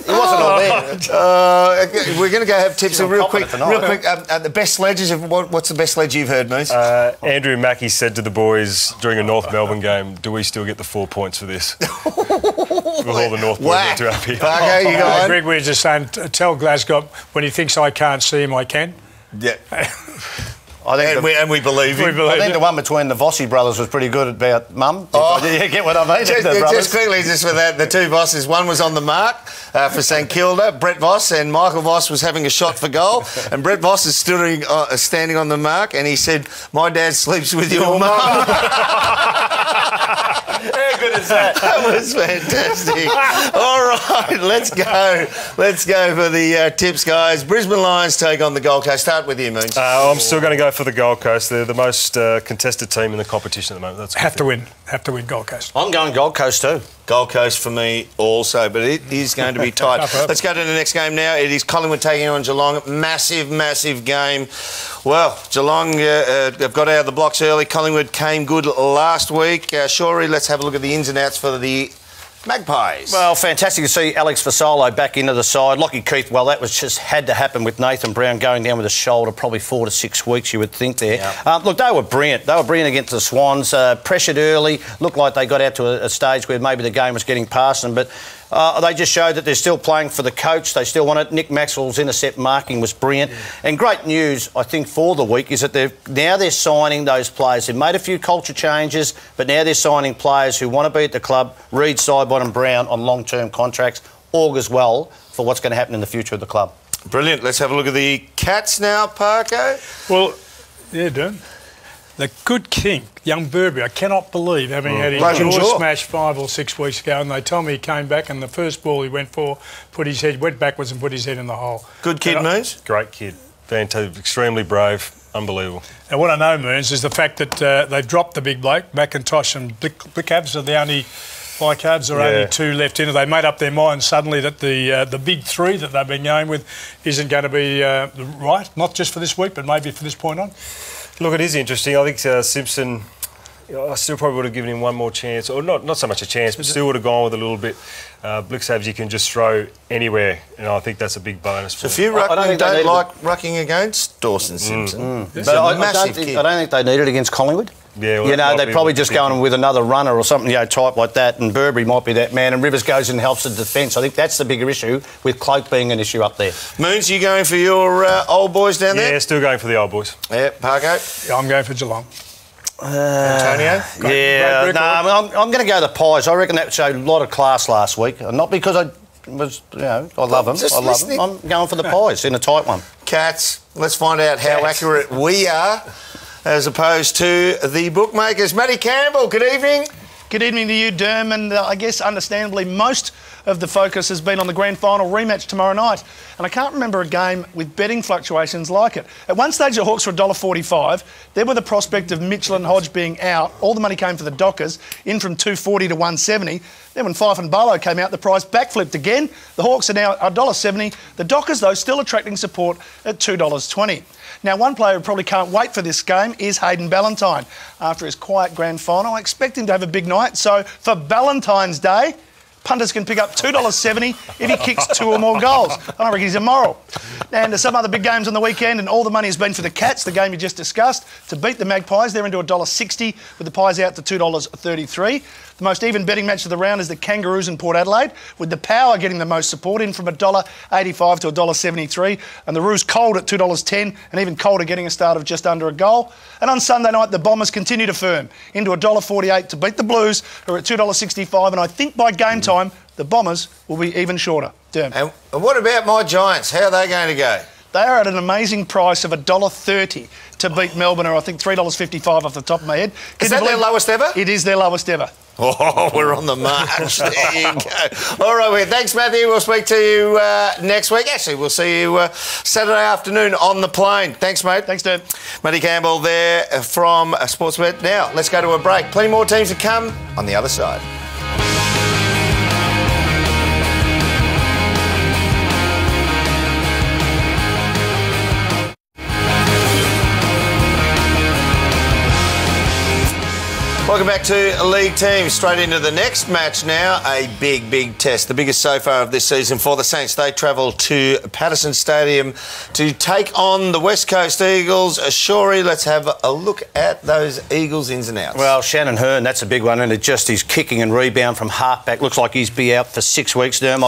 He wasn't on there. We're going to go have tips real quick. The best sledges. What's the best sledge you've heard, Moose? Andrew Mackie said to the boys during a North Melbourne game, "Do we still get the 4 points for this?" With all the North boys not too happy. Parker, you go on. Greg, we're just saying, tell Glasgow when he thinks I can't see him, I can. Yeah. And we believe him. I think the one between the Vossi brothers was pretty good about Mum. You get what I mean? Just quickly, just for that, the two Vosses, one was on the mark for St Kilda, Brett Voss, and Michael Voss was having a shot for goal, and Brett Voss is standing on the mark, and he said, "My dad sleeps with your mum." How good is that? That was fantastic. All right, let's go. Let's go for the tips, guys. Brisbane Lions take on the Gold Coast. Start with you, Moons. I'm still going to go for the Gold Coast. They're the most contested team in the competition at the moment. Have to win Gold Coast. I'm going Gold Coast too. Gold Coast for me also, but it is going to be tight. Let's go to the next game now. It is Collingwood taking on Geelong. Massive, massive game. Well, Geelong have got out of the blocks early. Collingwood came good last week. Shorey, let's have a look at the ins and outs for the Magpies. Well, fantastic to see Alex Vassallo back into the side. Lockie Keith, well, that was just had to happen with Nathan Brown going down with a shoulder, probably 4 to 6 weeks, you would think there. Yeah. Look, they were brilliant. They were brilliant against the Swans. Pressured early. Looked like they got out to a stage where maybe the game was getting past them, but they just showed that they're still playing for the coach. They still want it. Nick Maxwell's intercept marking was brilliant. And great news, I think, for the week is that they're signing those players. They've made a few culture changes, but now they're signing players who want to be at the club. Reid, Sidebottom, Brown on long-term contracts. Augurs well for what's going to happen in the future of the club. Brilliant. Let's have a look at the Cats now, Parko. Well, yeah, Dern. The good king, young Burberry, I cannot believe having had his jaw smashed 5 or 6 weeks ago, and they told me he came back and the first ball he went for, went backwards and put his head in the hole. Good kid, Moons? Great kid. Fantastic, extremely brave, unbelievable. And what I know, Moons, is the fact that they've dropped the big bloke. McIntosh and Blickabs are the only... Bycarbs are only 2 left in it. They made up their mind suddenly that the big 3 that they've been going with isn't going to be right, not just for this week, but maybe from this point on. Look, it is interesting. I think Simpson, I still probably would have given him one more chance, or not so much a chance, but still would have gone with a little bit. Blickabs you can just throw anywhere, and I think that's a big bonus for him. A few ruckmen don't like rucking against Dawson Simpson. But I don't think they need it against Collingwood. Yeah, well, you know, they're probably just going with another runner or something, type like that, and Burberry might be that man, and Rivers goes and helps the defence. I think that's the bigger issue, with Cloak being an issue up there. Moons, you going for your old boys down there? Yeah, still going for the old boys. Yeah, Parko? Yeah, I'm going for Geelong. Antonio? I'm going to go the Pies. I reckon that showed a lot of class last week. Not because I love them. I'm going for the Pies in a tight one. Cats, let's find out how accurate we are as opposed to the bookmakers. Matty Campbell, good evening. Good evening to you, Derm, and I guess understandably most of the focus has been on the grand final rematch tomorrow night. And I can't remember a game with betting fluctuations like it. At one stage the Hawks were $1.45. Then with the prospect of Mitchell and Hodge being out, all the money came for the Dockers, in from $2.40 to $1.70. Then when Fife and Barlow came out, the price backflipped again. The Hawks are now $1.70. The Dockers, though, still attracting support at $2.20. Now, one player who probably can't wait for this game is Hayden Ballantyne. After his quiet grand final, I expect him to have a big night. So, for Valentine's Day, punters can pick up $2.70 if he kicks 2 or more goals. I don't reckon he's immoral. And there's some other big games on the weekend, and all the money has been for the Cats, the game you just discussed. To beat the Magpies, they're into $1.60, with the Pies out to $2.33. The most even betting match of the round is the Kangaroos and Port Adelaide, with the Power getting the most support in from $1.85 to $1.73, and the Roos cold at $2.10, and even colder getting a start of just under a goal. And on Sunday night, the Bombers continue to firm into $1.48 to beat the Blues, who are at $2.65, and I think by game time, the Bombers will be even shorter. Derm. And what about my Giants? How are they going to go? They are at an amazing price of $1.30 to beat Melbourne, or I think $3.55 off the top of my head. Is that their lowest ever? It is their lowest ever. Oh, we're on the march. There you go. All right, well, thanks, Matthew. We'll speak to you next week. Actually, we'll see you Saturday afternoon on the plane. Thanks, mate. Thanks, Dad. Matty Campbell there from Sportsbet. Now, let's go to a break. Plenty more teams to come on the other side. Welcome back to League Team. Straight into the next match now. A big test. The biggest so far of this season for the Saints. They travel to Patterson Stadium to take on the West Coast Eagles. Shorey, let's have a look at those Eagles ins and outs. Well, Shannon Hearn, that's a big one, and it just his kicking and rebound from halfback. Looks like he's be out for 6 weeks, Derm.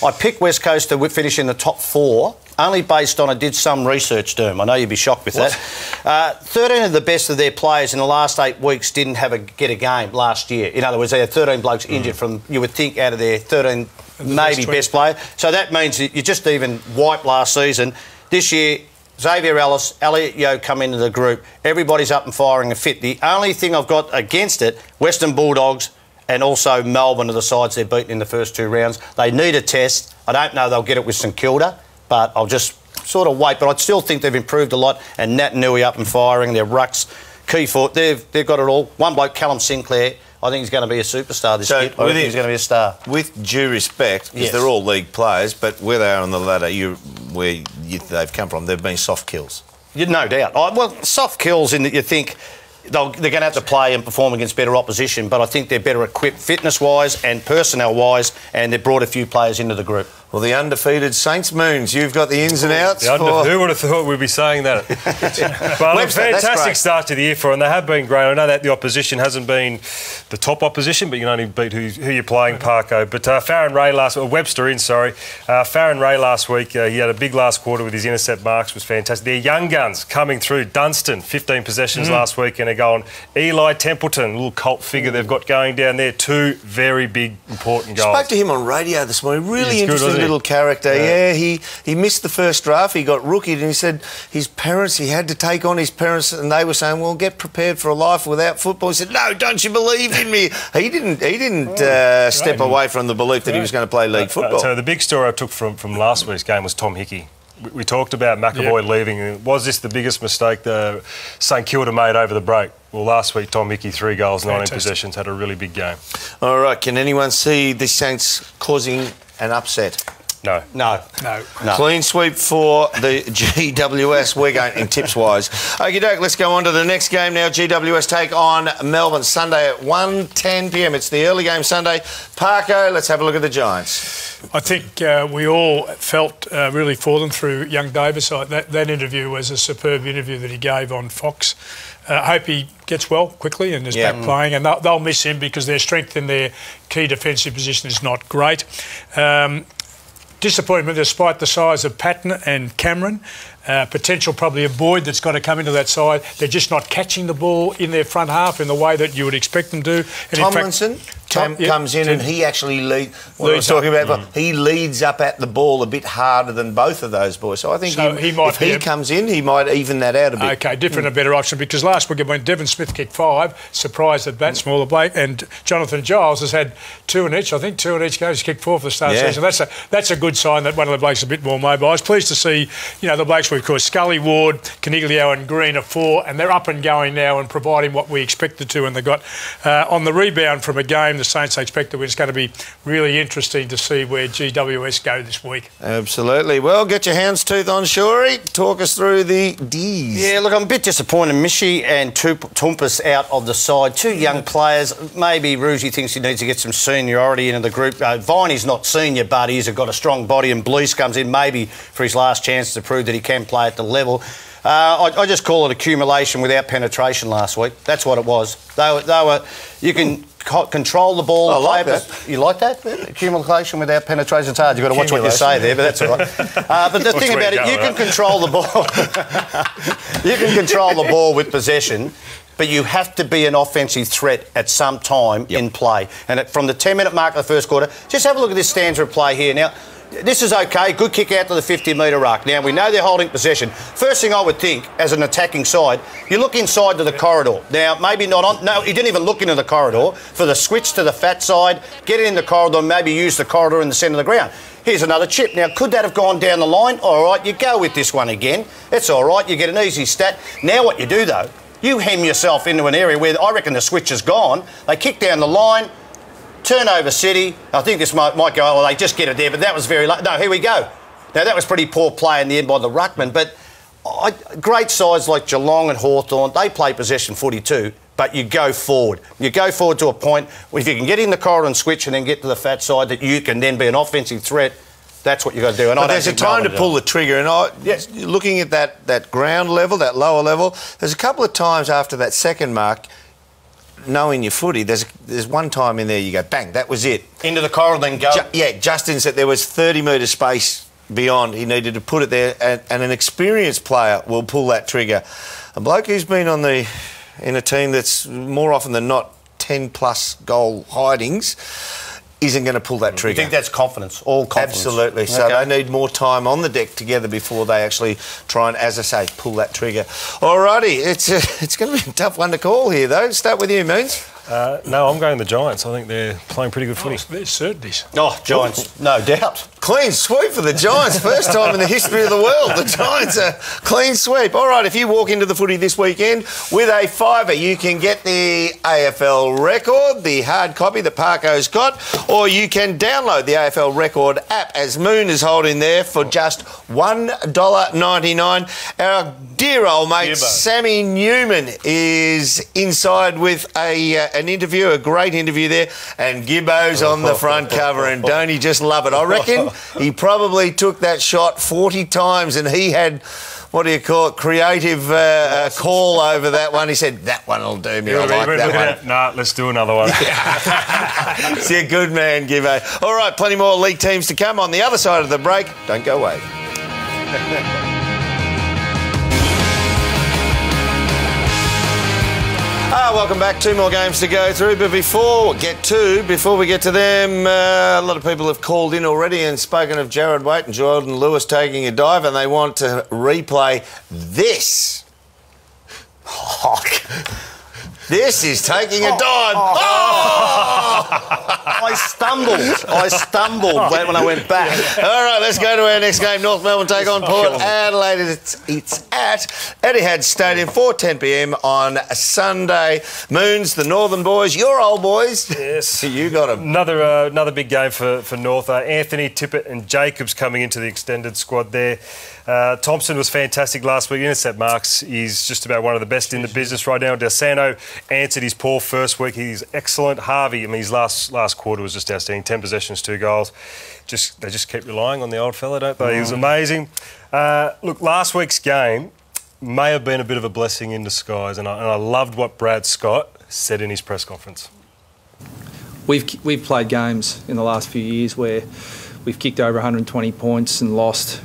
I picked West Coast to finish in the top 4. Only based on I did some research, Derm. I know you'd be shocked with that. 13 of the best of their players in the last 8 weeks didn't get a game last year. In other words, they had 13 blokes injured from, you would think, out of their 13 maybe best player. So that means that you just even wiped last season. This year, Xavier Ellis, Elliot Yeo come into the group. Everybody's up and firing and fit. The only thing I've got against it, Western Bulldogs and also Melbourne are the sides they're beaten in the first 2 rounds. They need a test. I don't know they'll get it with St Kilda, but I'll just sort of wait. But I still think they've improved a lot. And Nat Nui up and firing. Their rucks, Keyfoot, they've got it all. One bloke, Callum Sinclair, I think he's going to be a superstar this year. I think he's going to be a star. With due respect, because they're all league players, but where they are on the ladder, they've come from, they've been soft kills. No doubt. Well, soft kills in that you think they're going to have to play and perform against better opposition, but I think they're better equipped fitness-wise and personnel-wise, and they've brought a few players into the group. Well, the undefeated Saints Moons, you've got the ins and outs. Who would have thought we'd be saying that? But a fantastic start to the year for them. They have been great. I know that the opposition hasn't been the top opposition, but you can only beat who you're playing, Parko. But Farron Ray Farron Ray last week, he had a big last quarter with his intercept marks, was fantastic. Their young guns coming through. Dunstan, 15 possessions last week, and they're going. Eli Templeton, a little cult figure they've got going down there. 2 very big, important goals. Spoke to him on radio this morning. Really interesting little character. Yeah, he missed the first draft. He got rookied, and he said his parents, he had to take on his parents, and they were saying, well, get prepared for a life without football. He said, no, don't you believe in me? He didn't step away from the belief that he was going to play league football. So the big story I took from last week's game was Tom Hickey. We talked about McAvoy leaving. Was this the biggest mistake that St Kilda made over the break? Well, last week, Tom Hickey, 3 goals, 19 possessions, had a really big game. All right, can anyone see the Saints causing an upset? No. Clean sweep for the GWS. We're going in tips-wise. Okie doke, let's go on to the next game now. GWS take on Melbourne Sunday at 1:10 p.m. It's the early game Sunday. Parko, let's have a look at the Giants. I think we all felt really for them through young Davis. That interview was a superb interview that he gave on Fox. I hope he gets well quickly and is back playing, and they'll miss him because their strength in their key defensive position is not great. Disappointment despite the size of Patton and Cameron. Potential probably a Boyd that's got to come into that side. They're just not catching the ball in their front half in the way that you would expect them to. And Tomlinson comes in and he actually leads. What I was talking about, he leads up at the ball a bit harder than both of those boys. So I think if he comes in, he might even that out a bit. Okay, different, a better option, because last week when Devon Smith kicked 5, surprised at that smaller bloke, and Jonathan Giles has had 2 in each. I think 2 in each game. He's kicked 4 for the start of the season. That's a good sign that one of the blokes is a bit more mobile. I was pleased to see, the blokes we've called Scully, Ward, Caniglio and Green are 4, and they're up and going now and providing what we expected to, and they got on the rebound from a game the Saints expect to win. It's going to be really interesting to see where GWS go this week. Absolutely. Well, get your houndstooth on, Shorey. Talk us through the D's. Yeah, look, I'm a bit disappointed. Mishi and Toompas out of the side. 2 young players. Maybe Roosie thinks he needs to get some seniority into the group. Viney's not senior, but he's got a strong body, and Blease comes in maybe for his last chance to prove that he can play at the level. I just call it accumulation without penetration last week. That's what it was. They were you can control the ball. I like that. You like that? Accumulation without penetration. It's hard. You've got to watch what you say there, but that's all right. But the thing about it, you can control the ball. You can control the ball with possession, but you have to be an offensive threat at some time in play. And from the 10-minute mark of the first quarter, just have a look at this stanza of play here. Now, this is okay. Good kick out to the 50-metre ruck. Now, we know they're holding possession. First thing I would think, as an attacking side, you look inside to the corridor. Now, maybe not on... No, he didn't even look into the corridor. For the switch to the fat side, get it in the corridor, maybe use the corridor in the centre of the ground. Here's another chip. Now, could that have gone down the line? All right, you go with this one again. It's all right. You get an easy stat. Now what you do, though, you hem yourself into an area where I reckon the switch has gone. They kick down the line. Turnover City. I think this might go, well, they just get it there, but that was very late. No, here we go. Now, that was pretty poor play in the end by the ruckman, but great sides like Geelong and Hawthorn, they play possession footy too, but you go forward. You go forward to a point where if you can get in the corridor and switch and then get to the fat side, that you can then be an offensive threat. That's what you've got to do. And but there's a time to pull the trigger. And looking at that ground level, that lower level, there's a couple of times after that second mark, knowing your footy, there's one time in there you go, bang, that was it. Into the corridor, then go. Justin said there was 30 metre space beyond. He needed to put it there, and an experienced player will pull that trigger. A bloke who's been in a team that's more often than not 10-plus goal hidings isn't going to pull that trigger. You think that's confidence, all confidence? Absolutely. So they need more time on the deck together before they actually try and, as I say, pull that trigger. Alrighty, it's going to be a tough one to call here, though. Start with you, Moons. No, I'm going the Giants. I think they're playing pretty good footy. There's certainties. Oh, Giants, no doubt. Clean sweep for the Giants. First time in the history of the world. The Giants are clean sweep. All right, if you walk into the footy this weekend with a $5, you can get the AFL Record, the hard copy that Parko's got, or you can download the AFL Record app, as Moon is holding there, for just $1.99. Our dear old mate, Sammy Newman, is inside with an interview, a great interview there, and Gibbo's on the front cover, and don't he just love it? I reckon he probably took that shot 40 times and he had, what do you call it, creative call over that one. He said, that one will do me. I like that one. Nah, let's do another one. See, a good man, Gibbo. All right, plenty more league teams to come on the other side of the break. Don't go away. Welcome back. 2 more games to go through, but before we get to them, a lot of people have called in already and spoken of Jared Waite and Jordan Lewis taking a dive, and they want to replay this. This is taking a dive. I stumbled when I went back. All right, let's go to our next game. North Melbourne take on Port Adelaide. It's at Etihad Stadium, 4:10 p.m. on Sunday. Moons, the Northern boys, your old boys. Yes. You got them. Another big game for North. Anthony, Tippett and Jacobs coming into the extended squad there. Thompson was fantastic last week. Intercept marks, he's just about one of the best in the business right now. Desano answered his poor first week. He's excellent. Harvey, his last quarter was just outstanding. 10 possessions, 2 goals. They just keep relying on the old fella, don't they? He was amazing. Look, last week's game may have been a bit of a blessing in disguise, and I loved what Brad Scott said in his press conference. We've played games in the last few years where we've kicked over 120 points and lost,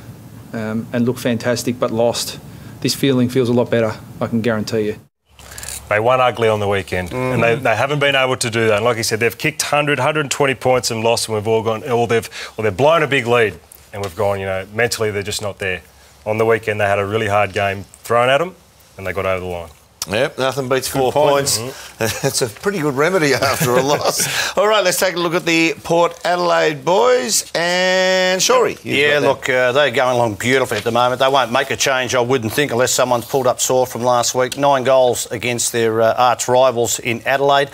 and looked fantastic but lost. This feeling feels a lot better, I can guarantee you. They won ugly on the weekend, and they haven't been able to do that. And like you said, they've kicked 120 points and lost, and we've all gone, they've blown a big lead, and we've gone, mentally they're just not there. On the weekend, they had a really hard game thrown at them, and they got over the line. Yep, nothing beats 4 points. That's a pretty good remedy after a loss. All right, let's take a look at the Port Adelaide boys and Shorey. Yeah, look, they're going along beautifully at the moment. They won't make a change, I wouldn't think, unless someone's pulled up sore from last week. 9 goals against their arch rivals in Adelaide.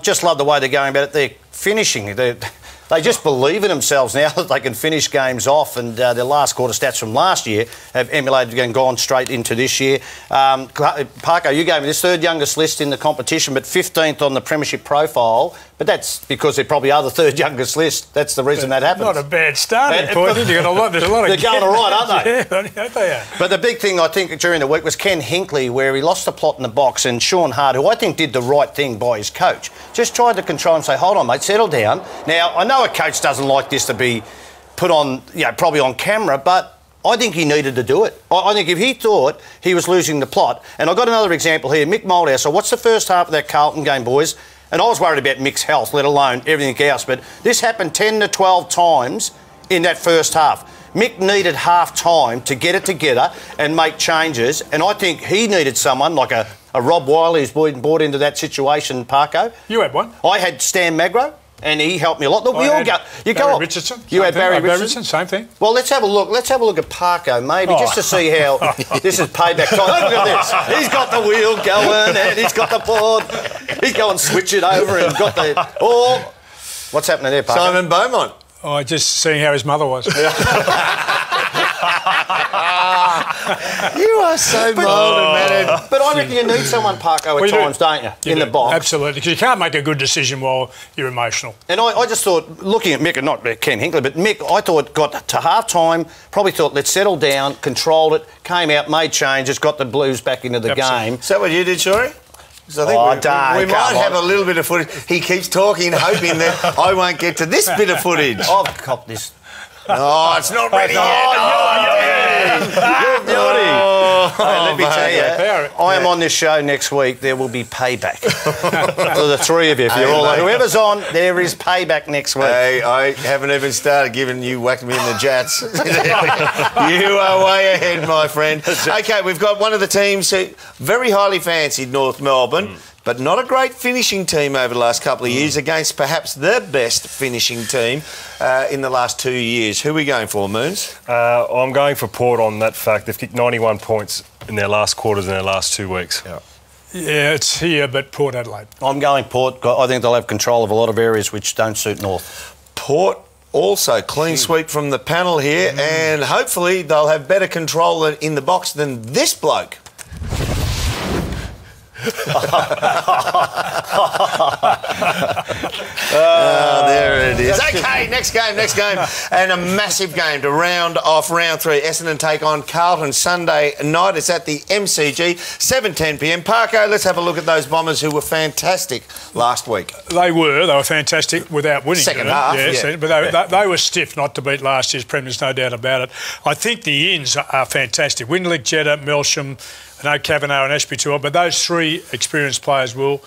Just love the way they're going about it. They're finishing. They just believe in themselves now that they can finish games off, and their last quarter stats from last year have emulated and gone straight into this year. Parko, you gave me this 3rd youngest list in the competition, but 15th on the premiership profile. But that's because they probably are the 3rd youngest list. That's the reason that happens. Not a bad starting point. There's a lot of they're going all right, aren't they? Yeah, they are. But the big thing, I think, during the week was Ken Hinkley, where he lost the plot in the box, and Sean Hart, who I think did the right thing by his coach, just tried to control and say, hold on, mate, settle down. Now, I know a coach doesn't like this to be put on, probably on camera, but I think he needed to do it. I think if he thought he was losing the plot, and I've got another example here, Mick Moldhouse. So what's the first half of that Carlton game, boys? And I was worried about Mick's health, let alone everything else, but this happened 10 to 12 times in that first half. Mick needed half time to get it together and make changes, and I think he needed someone like a Rob Wiley who's been brought into that situation, Parko. You had one. I had Stan Magro, and he helped me a lot. Look, we all go. You Barry go. Richardson. You had Barry Richardson. Same thing. Well, let's have a look. Let's have a look at Parko, maybe, just to see how this is payback time. Look at this. He's got the wheel going, and he's got the board. He's going switch it over and got the. Oh, what's happening there, Parko? Simon Beaumont. Oh, just seeing how his mother was. You are so mild and mannered. But I reckon you need someone, Parko, at times, don't you? In the box. Absolutely, because you can't make a good decision while you're emotional. And I just thought, looking at Mick, and not Ken Hinkley, but Mick, I thought got to half-time, probably thought, let's settle down, controlled it, came out, made changes, got the Blues back into the game. Is that what you did, Shorey? Because I think we might have a little bit of footage. He keeps talking, hoping that I won't get to this bit of footage. I've copped this. Oh, it's not ready yet. You're naughty. Hey, let me tell you, I am on this show next week. There will be payback for the three of you. If you're all whoever's on, there is payback next week. Hey, I haven't even started giving you whacking me in the jats. You are way ahead, my friend. Okay, we've got one of the teams who very highly fancied, North Melbourne. But not a great finishing team over the last couple of years against perhaps the best finishing team in the last 2 years. Who are we going for, Moons? I'm going for Port on that fact. They've kicked 91 points in their last quarters in their last 2 weeks. Yeah, it's here, but Port Adelaide. I'm going Port. I think they'll have control of a lot of areas which don't suit North. Port also clean sweep from the panel here, and hopefully they'll have better control in the box than this bloke. There it is. Okay, next game. And a massive game to round off round 3. Essendon take on Carlton Sunday night. It's at the MCG, 7:10 p.m. Parko, let's have a look at those Bombers who were fantastic last week. They were fantastic without winning. Second half, yeah. But they were stiff not to beat last year's Premiers, no doubt about it. I think the ins are fantastic. Winlick, Jetta, Melsham, I know Kavanagh and Ashby too, but those three experienced players will.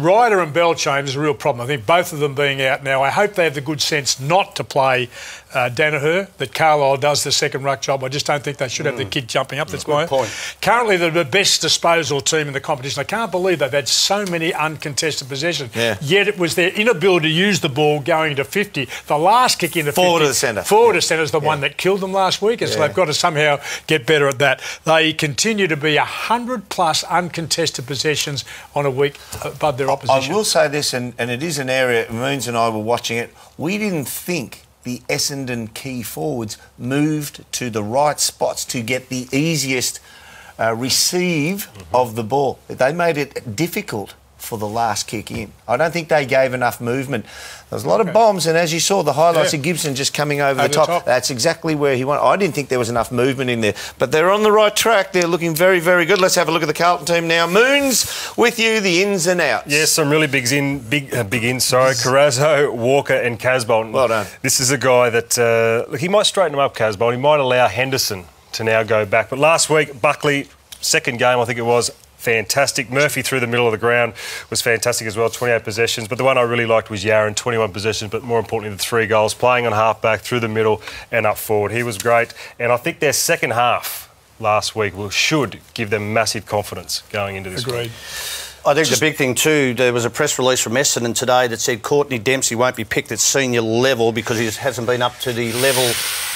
Ryder and Belchambers is a real problem. I think both of them being out now. I hope they have the good sense not to play Danaher, that Carlisle does the second ruck job. I just don't think they should have the kid jumping up. That's my point. Currently, they're the best disposal team in the competition. I can't believe they've had so many uncontested possessions. Yet it was their inability to use the ball going to 50. The last kick into 50. Forward to the centre. Forward to centre is the one that killed them last week, and so they've got to somehow get better at that. They continue to be 100+ uncontested possessions on a week above their opposition. I will say this, and it is an area, Moons and I were watching it, we didn't think the Essendon key forwards moved to the right spots to get the easiest receive of the ball. They made it difficult for the last kick in. I don't think they gave enough movement. There was a lot of bombs, and as you saw, the highlights of Gibson just coming over the top. That's exactly where he went. I didn't think there was enough movement in there, but they're on the right track. They're looking very, very good. Let's have a look at the Carlton team now. Moons, with you, the ins and outs. Yes, some really big ins. Carrazzo, Walker and Casbolt. Well done. This is a guy that, look, he might straighten him up, Casbolt. He might allow Henderson to now go back. But last week, Buckley, second game, I think it was, fantastic. Murphy through the middle of the ground was fantastic as well, 28 possessions. But the one I really liked was Yaron, 21 possessions, but more importantly, the 3 goals, playing on half-back, through the middle and up forward. He was great. And I think their second half last week should give them massive confidence going into this Agreed. I think the big thing too, there was a press release from Essendon today that said Courtney Dempsey won't be picked at senior level because he hasn't been up to the level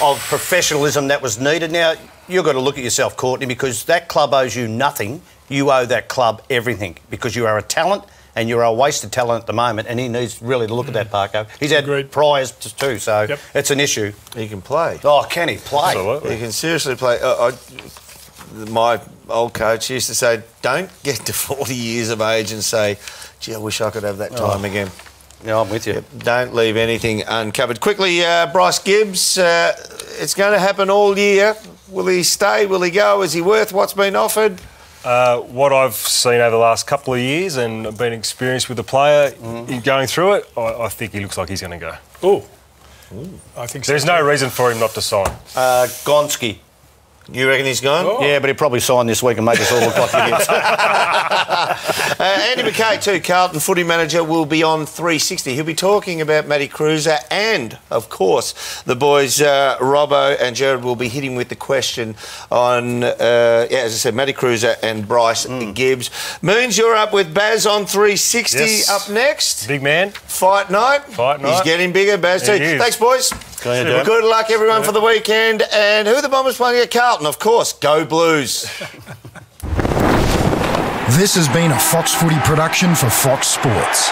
of professionalism that was needed. Now, you've got to look at yourself, Courtney, because that club owes you nothing. You owe that club everything because you are a talent and you're a wasted talent at the moment, and he needs really to look at that, Parko. He's had priors too, so it's an issue. He can play. Oh, can he play? Absolutely. He can seriously play. My old coach used to say, don't get to 40 years of age and say, gee, I wish I could have that time again. Yeah, I'm with you. Don't leave anything uncovered. Quickly, Bryce Gibbs, it's going to happen all year. Will he stay? Will he go? Is he worth what's been offered? What I've seen over the last couple of years and been experienced with the player going through it, I think he looks like he's going to go. Oh, I think so. There's no reason for him not to sign. Gonski. You reckon he's gone? Oh. Yeah, but he'll probably sign this week and make us all look like idiots. Andy McKay too, Carlton footy manager, will be on 360. He'll be talking about Matty Cruiser and, of course, the boys Robbo and Jared will be hitting with the question on, as I said, Matty Cruiser and Bryce Gibbs. Moons, you're up with Baz on 360. Yes. Up next. Big man. Fight night. He's getting bigger, Baz too. Thanks, boys. Good luck, everyone, for the weekend. And who are the Bombers playing at Carlton? Of course, go Blues. This has been a Fox Footy production for Fox Sports.